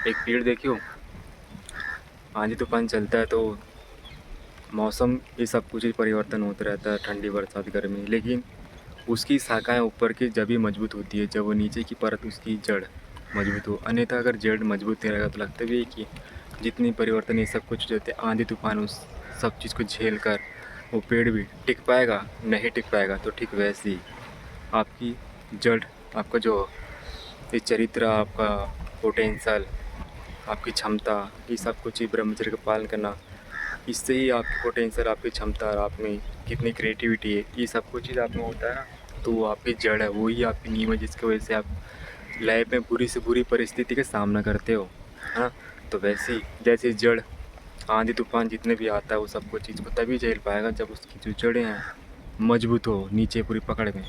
एक पेड़ देखियो, आंधी तूफान चलता है तो मौसम ये सब कुछ ही परिवर्तन होता रहता है, ठंडी बरसात गर्मी, लेकिन उसकी शाखाएं ऊपर की जब भी मजबूत होती है जब वो नीचे की परत उसकी जड़ मजबूत हो। अन्यथा अगर जड़ मजबूत नहीं रहेगा तो लगता भी है कि जितनी परिवर्तन ये सब कुछ होते हैं, आंधी तूफान उस सब चीज़ को झेल कर वो पेड़ भी टिक पाएगा नहीं टिक पाएगा। तो ठीक वैसे ही आपकी जड़, आपका जो ये चरित्र, आपका पोटेंशियल, आपकी क्षमता, ये सब कुछ ही ब्रह्मचर्य का पालन करना, इससे ही आपकी पोटेंशियल, आपकी क्षमता और आप में कितनी क्रिएटिविटी है, ये सब कुछ चीज़ आप में होता है ना। तो वो आपकी जड़ है, वही आपकी नींव है जिसकी वजह से आप लाइफ में बुरी से बुरी परिस्थिति का सामना करते हो, है ना। तो वैसे ही जैसे जड़, आंधी तूफान जितने भी आता है वो सब कुछ चीज़ को तभी झेल पाएगा जब उसकी जो जड़ें हैं मजबूत हो नीचे पूरी पकड़ में।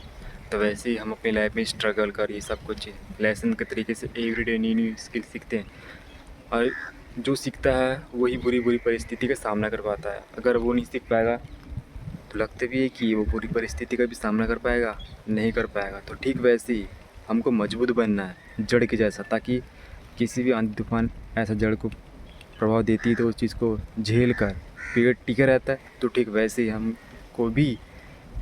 तो वैसे ही हम अपनी लाइफ में स्ट्रगल कर ये सब कुछ लेसन के तरीके से एवरीडे न्यू न्यू स्किल सीखते हैं। और जो सीखता है वही बुरी बुरी परिस्थिति का सामना कर पाता है। अगर वो नहीं सीख पाएगा तो लगता भी है कि वो बुरी परिस्थिति का भी सामना कर पाएगा, नहीं कर पाएगा। तो ठीक वैसे ही हमको मजबूत बनना है जड़ के जैसा, ताकि किसी भी आंधी तूफान ऐसा जड़ को प्रभाव देती है तो उस चीज़ को झेल कर पेड़ टिके रहता है। तो ठीक वैसे ही हमको भी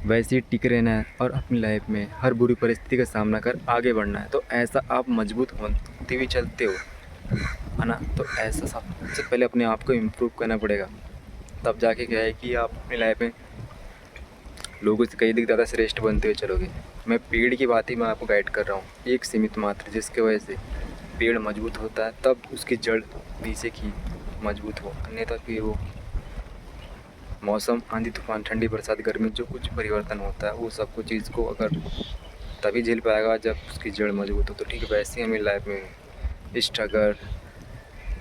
वैसे ही टिके रहना है और अपनी लाइफ में हर बुरी परिस्थिति का सामना कर आगे बढ़ना है। तो ऐसा आप मजबूत होते हुए चलते हो, है ना। तो ऐसा सबसे पहले अपने आप को इम्प्रूव करना पड़ेगा, तब जाके क्या है कि आप अपनी लाइफ में लोगों से कई ज़्यादा श्रेष्ठ बनते हुए चलोगे। मैं पेड़ की बात ही मैं आपको गाइड कर रहा हूँ, एक सीमित मात्र जिसके वजह से पेड़ मजबूत होता है, तब उसकी जड़ नीचे की मजबूत हो। अन्यथा फिर वो मौसम, आंधी तूफान, ठंडी बरसात गर्मी, जो कुछ परिवर्तन होता है वो सब कुछ चीज़ को अगर तभी झेल पाएगा जब उसकी जड़ मजबूत हो। तो ठीक वैसे ही हमें लाइफ में स्ट्रगल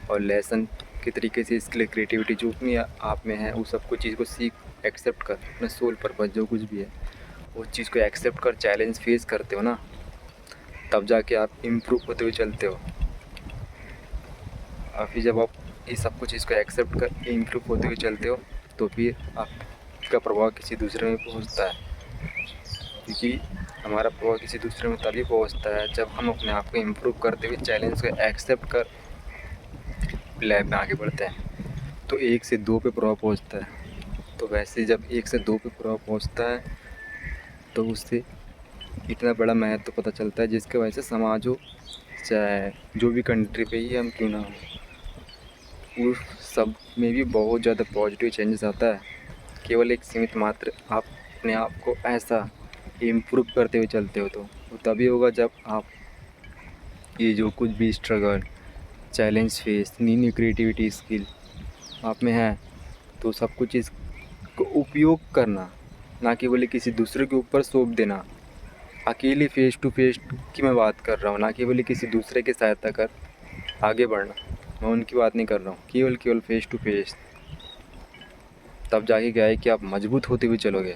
और लेसन के तरीके से स्किल, क्रिएटिविटी जो भी आप में है वो सब कुछ चीज़ को सीख, एक्सेप्ट कर अपने सोल पर्पस जो कुछ भी है उस चीज़ को एक्सेप्ट कर चैलेंज फेस करते हो ना, तब जाके आप इम्प्रूव होते हुए चलते हो। और फिर जब आप ये सब कुछ चीज़ को एक्सेप्ट कर इम्प्रूव होते हुए चलते हो तो फिर आपका प्रभाव किसी दूसरे में पहुंचता है। क्योंकि हमारा प्रभाव किसी दूसरे में तभी पहुंचता है जब हम अपने आप को इम्प्रूव करते हुए चैलेंज को एक्सेप्ट कर लाइफ में आगे बढ़ते हैं। तो 1 से 2 पे प्रभाव पहुंचता है। तो वैसे जब 1 से 2 पे प्रभाव पहुंचता है तो उससे इतना बड़ा महत्व तो पता चलता है जिसके वजह से समाज हो, चाहे जो भी कंट्री पे ही हम क्यों ना हो, उस सब में भी बहुत ज़्यादा पॉजिटिव चेंजेस आता है। केवल एक सीमित मात्र आप अपने आप को ऐसा इम्प्रूव करते हुए चलते हो तो वो तभी होगा जब आप ये जो कुछ भी struggle, challenge face, new new creativity skill आप में है तो सब कुछ इसको उपयोग करना, ना केवल किसी दूसरे के ऊपर सौंप देना। अकेले फेस टू फेस की मैं बात कर रहा हूँ, ना केवल किसी दूसरे की सहायता कर आगे बढ़ना, मैं उनकी बात नहीं कर रहा हूँ। केवल फेस टू फेस, तब जाके क्या है कि आप मजबूत होते हुए चलोगे।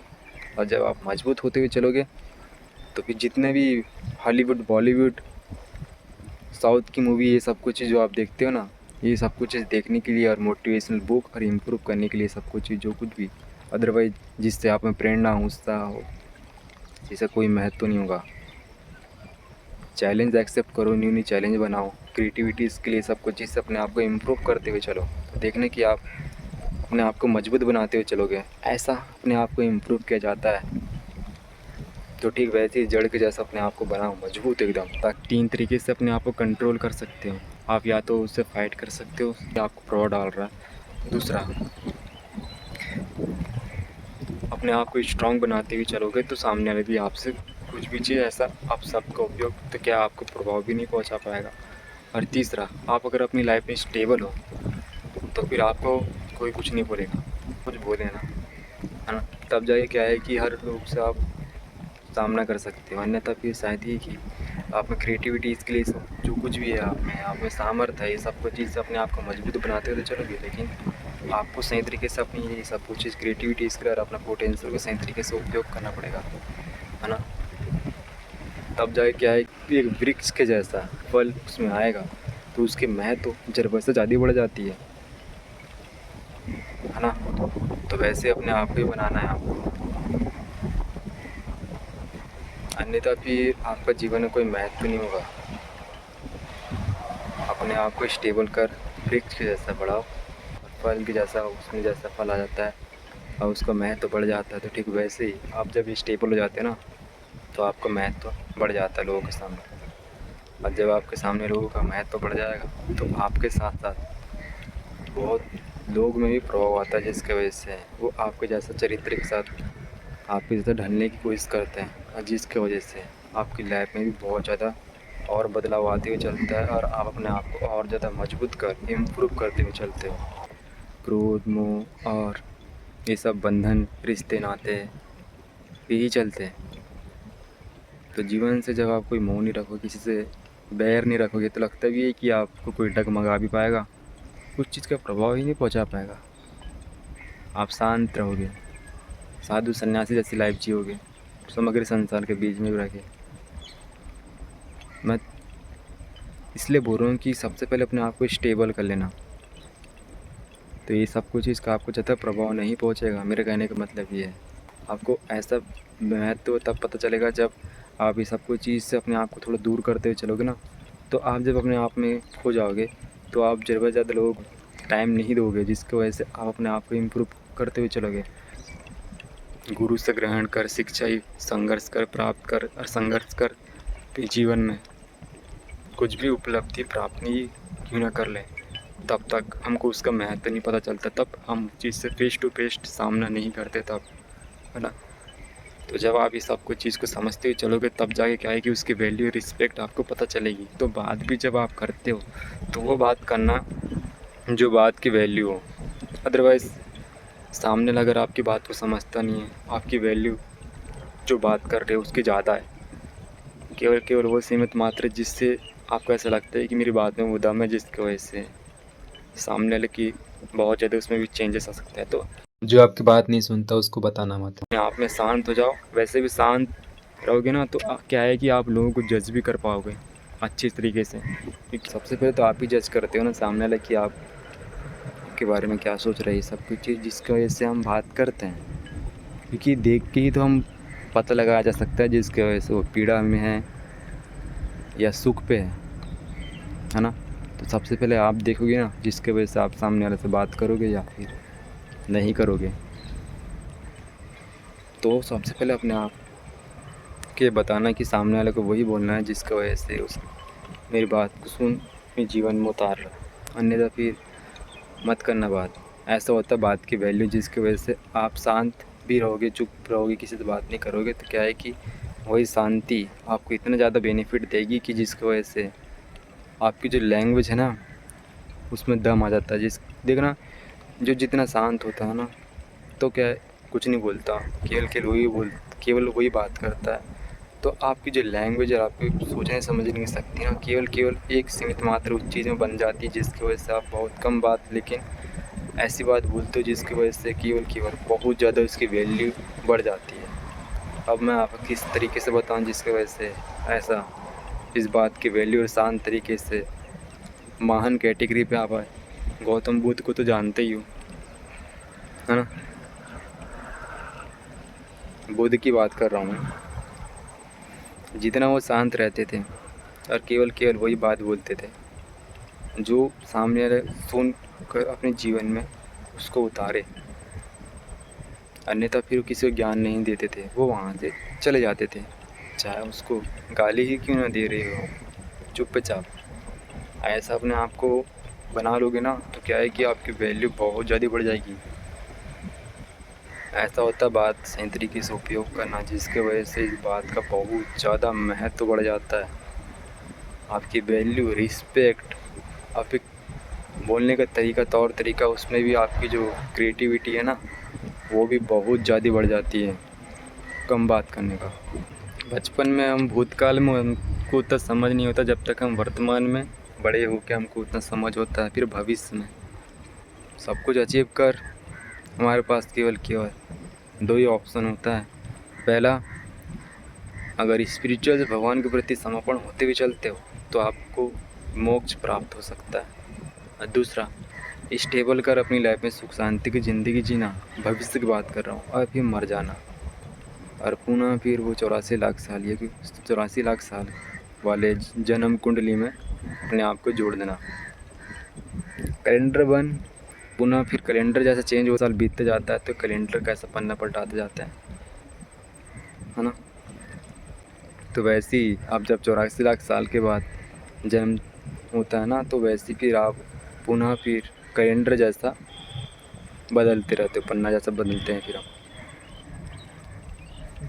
और जब आप मजबूत होते हुए चलोगे तो फिर जितने भी हॉलीवुड, बॉलीवुड, साउथ की मूवी, ये सब कुछ जो आप देखते हो ना, ये सब कुछ देखने के लिए और मोटिवेशनल बुक और इम्प्रूव करने के लिए सब कुछ जो कुछ भी अदरवाइज जिससे आप में प्रेरणा हो, उत्साह हो, इसका कोई महत्व नहीं होगा। चैलेंज एक्सेप्ट करो, न्यू न्यू चैलेंज बनाओ, क्रिएटिविटी इसके लिए सब कुछ चीज़ अपने आप को इम्प्रूव करते हुए चलो। तो देखने कि आप अपने आप को मजबूत बनाते हुए चलोगे, ऐसा अपने आप को इम्प्रूव किया जाता है। तो ठीक वैसे ही जड़ के जैसा अपने आप को बनाओ मजबूत एकदम, ताकि 3 तरीके से अपने आप को कंट्रोल कर सकते हो आप। या तो उससे फाइट कर सकते हो या आपको प्रभाव डाल रहा है। दूसरा, अपने आप को स्ट्रांग बनाते हुए चलोगे तो सामने वाले भी आपसे कुछ भी चीज़ ऐसा आप सबका उपयोग तो क्या आपको प्रभाव भी नहीं पहुंचा पाएगा। और तीसरा, आप अगर अपनी लाइफ में स्टेबल हो तो फिर आपको कोई कुछ नहीं बोलेगा, कुछ बोले ना, है ना। तब जाके क्या है कि हर लोग से आप सामना कर सकते हो। अन्यथा फिर शायद ही कि आप में क्रिएटिविटी इसके लिए सब जो कुछ भी है आप में सामर्थ्य है, ये सब कुछ चीज़ अपने आप को मजबूत बनाते हुए तो चलोगे, लेकिन आपको सही तरीके से अपनी ये सब कुछ चीज़ क्रिएटिविटी इसके और अपना पोटेंशियल को सही तरीके से उपयोग करना पड़ेगा, है ना। तब जाके क्या है कि एक वृक्ष के जैसा फल उसमें आएगा तो उसकी महत्व ज़रूरत से ज़्यादा बढ़ जाती है ना। तो वैसे अपने आप को ही बनाना है आपको, अन्यथा फिर आपका जीवन में कोई महत्व नहीं होगा। आप अपने आप को स्टेबल कर वृक्ष के जैसा बढ़ाओ और फल के जैसा उसमें जैसा फल आ जाता है और उसका महत्व बढ़ जाता है। तो ठीक वैसे ही आप जब स्टेबल हो जाते हैं ना तो आपका महत्व बढ़ जाता है लोगों के सामने। और जब आपके सामने लोगों का महत्व बढ़ जाएगा तो आपके साथ साथ बहुत लोग में भी प्रभाव आता है, जिसकी वजह से वो आपके जैसा चरित्र के साथ आपके जैसा ढलने की कोशिश करते हैं और जिसकी वजह से आपकी लाइफ में भी बहुत ज़्यादा और बदलाव आते हुए चलता है और आप अपने आप को और ज़्यादा मजबूत कर इम्प्रूव करते हुए चलते हो। क्रोध, मोह और ये सब बंधन, रिश्ते, नाते यही चलते हैं। तो जीवन से जब आप कोई मोह नहीं रखोगे, किसी से बैर नहीं रखोगे, तो लगता भी है कि आपको कोई डगमगा भी पाएगा, कुछ चीज़ का प्रभाव ही नहीं पहुंचा पाएगा। आप शांत रहोगे, साधु सन्यासी जैसी लाइफ जियोगे, समग्र संसार के बीच में भी रह के। मैं इसलिए बोल रहा हूँ कि सबसे पहले अपने आप को स्टेबल कर लेना, तो ये सब कुछ इसका आपको ज़्यादा प्रभाव नहीं पहुँचेगा। मेरे कहने का मतलब ये है, आपको ऐसा महत्व तब पता चलेगा जब आप ये सब कुछ चीज़ से अपने आप को थोड़ा दूर करते हुए चलोगे ना। तो आप जब अपने आप में खो जाओगे तो आप ज़्यादा ज़्यादा लोग टाइम नहीं दोगे, जिसकी वजह से आप अपने आप को इम्प्रूव करते हुए चलोगे। गुरु से ग्रहण कर, शिक्षा ही संघर्ष कर, प्राप्त कर और संघर्ष कर। तो जीवन में कुछ भी उपलब्धि प्राप्त नहीं क्यों ना कर लें, तब तक हमको उसका महत्व नहीं पता चलता, तब हम चीज़ से फेस टू फेस सामना नहीं करते तब, है ना। तो जब आप ये सब कुछ चीज़ को समझते हुए चलोगे तब जाके क्या है कि उसकी वैल्यू, रिस्पेक्ट आपको पता चलेगी। तो बात भी जब आप करते हो तो वो बात करना जो बात की वैल्यू हो। अदरवाइज़ सामने वाला अगर आपकी बात को समझता नहीं है, आपकी वैल्यू जो बात कर रहे हो उसकी ज़्यादा है, केवल केवल वो सीमित मात्र जिससे आपको ऐसा लगता है कि मेरी बात में वो दम है, जिसकी वजह से सामने वाले की बहुत ज़्यादा उसमें भी चेंजेस आ सकते हैं। तो जो आपकी बात नहीं सुनता उसको बताना मत। अपने आप में शांत हो जाओ। वैसे भी शांत रहोगे ना तो क्या है कि आप लोगों को जज भी कर पाओगे अच्छी तरीके से, क्योंकि सबसे पहले तो आप ही जज करते हो ना सामने वाले कि आप के बारे में क्या सोच रहे हैं, सब कुछ चीज़ जिसकी वजह से हम बात करते हैं। क्योंकि देख के ही तो हम पता लगाया जा सकता है जिसकी वजह से वो पीड़ा में है या सुख पे है ना। तो सबसे पहले आप देखोगे ना जिसके वजह से आप सामने वाले से बात करोगे या फिर नहीं करोगे। तो सबसे पहले अपने आप के बताना कि सामने वाले को वही बोलना है जिसकी वजह से उस मेरी बात को सुन अपने जीवन में उतार रहा, अन्यथा फिर मत करना बात। ऐसा होता है बात की वैल्यू, जिसकी वजह से आप शांत भी रहोगे, चुप रहोगे, किसी से बात नहीं करोगे, तो क्या है कि वही शांति आपको इतना ज़्यादा बेनिफिट देगी कि जिसकी वजह से आपकी जो लैंग्वेज है ना उसमें दम आ जाता है। देखना जो जितना शांत होता है ना तो क्या है कुछ नहीं बोलता, केवल वही बात करता है। तो आपकी जो लैंग्वेज है, आपकी सोचने समझने की शक्ति ना केवल एक सीमित मात्र उस चीज़ में बन जाती है, जिसकी वजह से आप बहुत कम बात लेकिन ऐसी बात बोलते हो जिसकी वजह से केवल बहुत ज़्यादा उसकी वैल्यू बढ़ जाती है। अब मैं आपको किस तरीके से बताऊं जिसकी वजह से ऐसा इस बात की वैल्यू और शांत तरीके से महान कैटेगरी पे आप आए। गौतम बुद्ध को तो जानते ही हो, है ना। बुद्ध की बात कर रहा हूँ मैं। जितना वो शांत रहते थे और केवल वही बात बोलते थे जो सामने वाले सुन कर अपने जीवन में उसको उतारे, अन्यथा फिर किसी को ज्ञान नहीं देते थे, वो वहाँ से चले जाते थे, चाहे उसको गाली ही क्यों ना दे रहे हो, चुपचाप। ऐसा अपने आप को बना लोगे ना तो क्या है कि आपकी वैल्यू बहुत ज़्यादा बढ़ जाएगी। ऐसा होता बात सही तरीके से उपयोग करना, जिसके वजह से इस बात का बहुत ज़्यादा महत्व बढ़ जाता है। आपकी वैल्यू, रिस्पेक्ट, आप बोलने का तरीका, तौर तरीका, उसमें भी आपकी जो क्रिएटिविटी है ना वो भी बहुत ज़्यादा बढ़ जाती है कम बात करने का। बचपन में हम भूतकाल में हमको उतना समझ नहीं होता, जब तक हम वर्तमान में बड़े होकर हमको उतना समझ होता है। फिर भविष्य में सब कुछ अचीव कर हमारे पास केवल दो ही ऑप्शन होता है। पहला, अगर स्पिरिचुअल भगवान के प्रति समर्पण होते हुए चलते हो तो आपको मोक्ष प्राप्त हो सकता है। और दूसरा, स्टेबल कर अपनी लाइफ में सुख शांति की ज़िंदगी जीना, भविष्य की बात कर रहा हूँ, और फिर मर जाना और पुनः फिर वो 84 लाख साल वाले जन्म कुंडली में अपने आप को जोड़ देना। कैलेंडर बन पुनः फिर कैलेंडर जैसे चेंज हो, साल बीतते जाता है तो कैलेंडर कैसा पन्ना पलटाते जाता है ना। तो वैसे ही आप जब 84 लाख साल के बाद जन्म होता है ना, तो वैसे फिर आप पुनः फिर कैलेंडर जैसा बदलते रहते हो, पन्ना जैसा बदलते हैं फिर हम।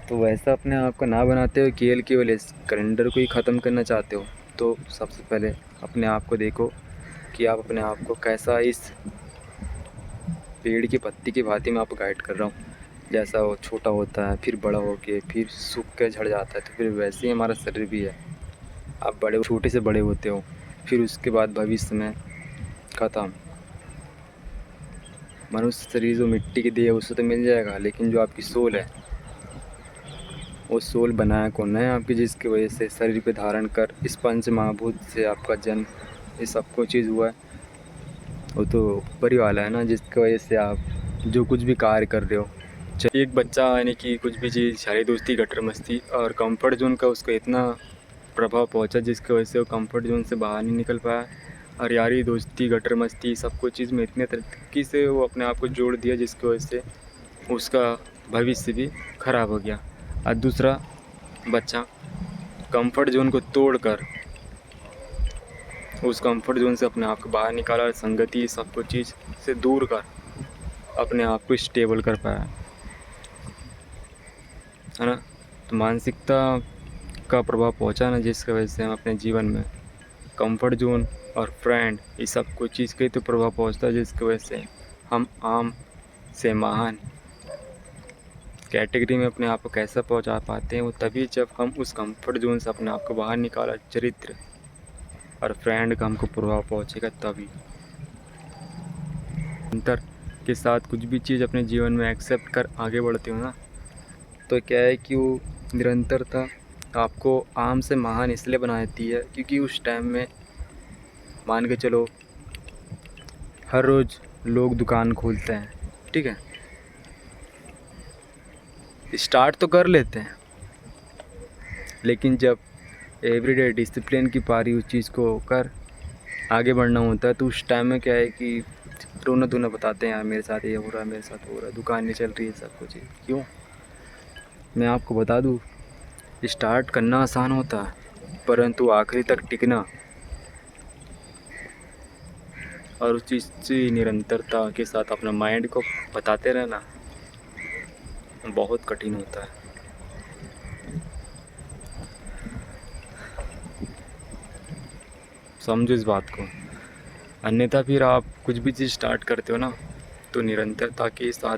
तो वैसा अपने आप को ना बनाते हो केवल इस कैलेंडर को ही ख़त्म करना चाहते हो, तो सबसे पहले अपने आप को देखो कि आप अपने आप को कैसा इस पेड़ की पत्ती की भांति मैं आपको गाइड कर रहा हूँ। जैसा वो छोटा होता है, फिर बड़ा होके फिर सूख के झड़ जाता है, तो फिर वैसे ही हमारा शरीर भी है। आप छोटे से बड़े होते हो, फिर उसके बाद भविष्य में ख़त्म। मनुष्य शरीर जो मिट्टी की देह है उससे तो मिल जाएगा, लेकिन जो आपकी सोल है, वो सोल बनाया कौन है आपकी, जिसकी वजह से शरीर पे धारण कर इस पंच महाभूत से आपका जन्म, ये सब कुछ चीज़ हुआ है, वो तो ऊपर ही वाला है ना, जिसकी वजह से आप जो कुछ भी कार्य कर रहे हो। एक बच्चा यानी कि कुछ भी चीज़ यारी दोस्ती गटर मस्ती और कंफर्ट जोन का उसको इतना प्रभाव पहुंचा, जिसकी वजह से वो कंफर्ट जोन से बाहर नहीं निकल पाया, और यारी दोस्ती गटर मस्ती सब कुछ चीज़ में इतने तरीके से वो अपने आप को जोड़ दिया, जिसकी वजह से उसका भविष्य भी ख़राब हो गया। और दूसरा बच्चा कंफर्ट जोन को तोड़कर उस कंफर्ट जोन से अपने आप को बाहर निकाला, संगति सब कुछ चीज़ से दूर कर अपने आप को स्टेबल कर पाया, है ना। तो मानसिकता का प्रभाव पहुंचा ना, जिसकी वजह से हम अपने जीवन में कंफर्ट जोन और फ्रेंड ये सब कुछ चीज़ का ही तो प्रभाव पहुंचता है, जिसकी वजह से हम आम से महान कैटेगरी में अपने आप को कैसे पहुंचा पाते हैं, वो तभी जब हम उस कंफर्ट जोन से अपने आप को बाहर निकाला, चरित्र और फ्रेंड का हमको प्रभाव पहुंचेगा तभी। अंतर के साथ कुछ भी चीज़ अपने जीवन में एक्सेप्ट कर आगे बढ़ते हो ना, तो क्या है कि वो निरंतरता आपको आम से महान इसलिए बना देती है, क्योंकि उस टाइम में मान के चलो हर रोज़ लोग दुकान खोलते हैं, ठीक है, स्टार्ट तो कर लेते हैं, लेकिन जब एवरीडे डिसिप्लिन की पारी उस चीज़ को कर आगे बढ़ना होता है, तो उस टाइम में क्या है कि रोना धोना बताते हैं, यार मेरे साथ ये हो रहा है, मेरे साथ हो रहा है, दुकान नहीं चल रही है, सब कुछ। क्यों? मैं आपको बता दूँ, स्टार्ट करना आसान होता है, परंतु आखिरी तक टिकना और उस चीज़ से निरंतरता के साथ अपना माइंड को बताते रहना बहुत कठिन होता है। समझो इस बात को, अन्यथा फिर आप कुछ भी चीज़ स्टार्ट करते हो ना, तो निरंतरता के साथ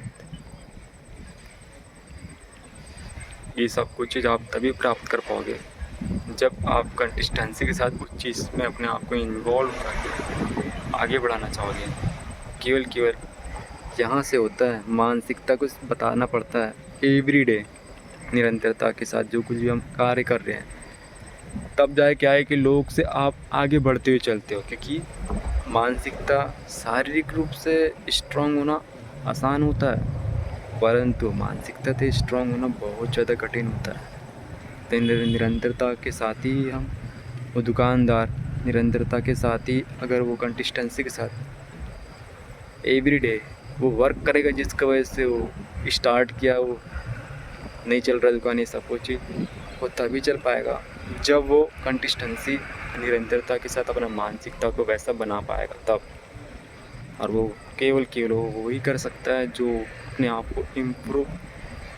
ये सब कुछ चीज़ आप तभी प्राप्त कर पाओगे जब आप कंसिस्टेंसी के साथ उस चीज़ में अपने आप को इन्वॉल्व करके आगे बढ़ाना चाहोगे। केवल यहाँ से होता है, मानसिकता को बताना पड़ता है एवरीडे निरंतरता के साथ जो कुछ भी हम कार्य कर रहे हैं, तब जाए क्या है कि लोग से आप आगे बढ़ते हुए चलते हो। क्योंकि मानसिकता शारीरिक रूप से स्ट्रांग होना आसान होता है, परंतु मानसिकता से स्ट्रांग होना बहुत ज़्यादा कठिन होता है। तो निरंतरता के साथ ही हम वो दुकानदार निरंतरता के साथ ही अगर वो कंसिस्टेंसी के साथ एवरीडे वो वर्क करेगा, जिसकी वजह से वो स्टार्ट किया वो नहीं चल रहा दुकान, ये सब कुछ वो तभी चल पाएगा जब वो कंसिस्टेंसी निरंतरता के साथ अपना मानसिकता को वैसा बना पाएगा तब। और वो केवल वो ही कर सकता है जो अपने आप को इम्प्रूव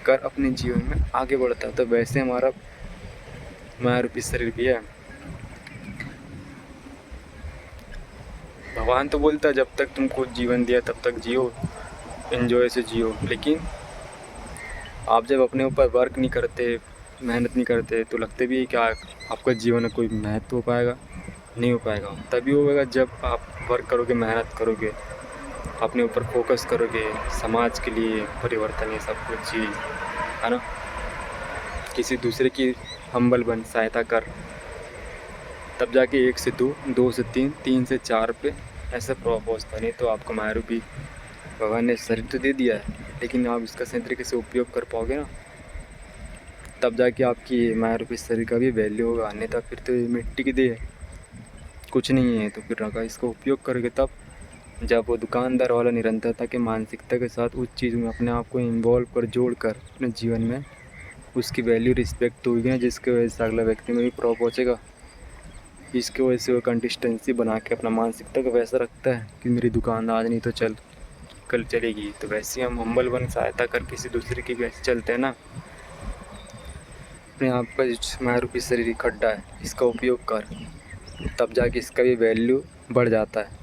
कर अपने जीवन में आगे बढ़ता है। तो वैसे हमारा मायारूपी शरीर भी है। भगवान तो बोलता है जब तक तुमको जीवन दिया तब तक जियो, एंजॉय से जियो, लेकिन आप जब अपने ऊपर वर्क नहीं करते, मेहनत नहीं करते, तो लगते भी है कि आपका जीवन में कोई महत्व हो पाएगा, नहीं हो पाएगा। तभी होगा जब आप वर्क करोगे, मेहनत करोगे, अपने ऊपर फोकस करोगे, समाज के लिए परिवर्तन, ये सब कुछ चीज़ है ना, किसी दूसरे की हम्बल बन, सहायता कर, तब जाके 1 से 2, 2 से 3, 3 से 4 पे ऐसा प्रभाव पहुँचता। नहीं तो आपको मायारूपी भगवान ने शरीर तो दे दिया है, लेकिन आप इसका सही तरीके से उपयोग कर पाओगे ना, तब जाके आपकी मायारूपी शरीर का भी वैल्यू होगा। अन्यथा फिर तो मिट्टी की देह है, कुछ नहीं है, तो फिर अगर इसका उपयोग करोगे तब जब वो दुकानदार वाला निरंतरता की मानसिकता के साथ उस चीज़ में अपने आप को इन्वॉल्व कर जोड़ कर अपने जीवन में उसकी वैल्यू रिस्पेक्ट होगी ना, जिसकी वजह से अगला व्यक्ति में भी प्रभाव पहुँचेगा। इसकी वजह से वो कंसिस्टेंसी बना के अपना मानसिकता को वैसा रखता है कि मेरी दुकान आज नहीं तो कल चलेगी। तो वैसे ही हम हम्बल बन सहायता कर किसी दूसरे की भी ऐसे चलते हैं ना, अपने आप का जो मायारूपी शरीर खड्डा है इसका उपयोग कर, तब जाके इसका भी वैल्यू बढ़ जाता है।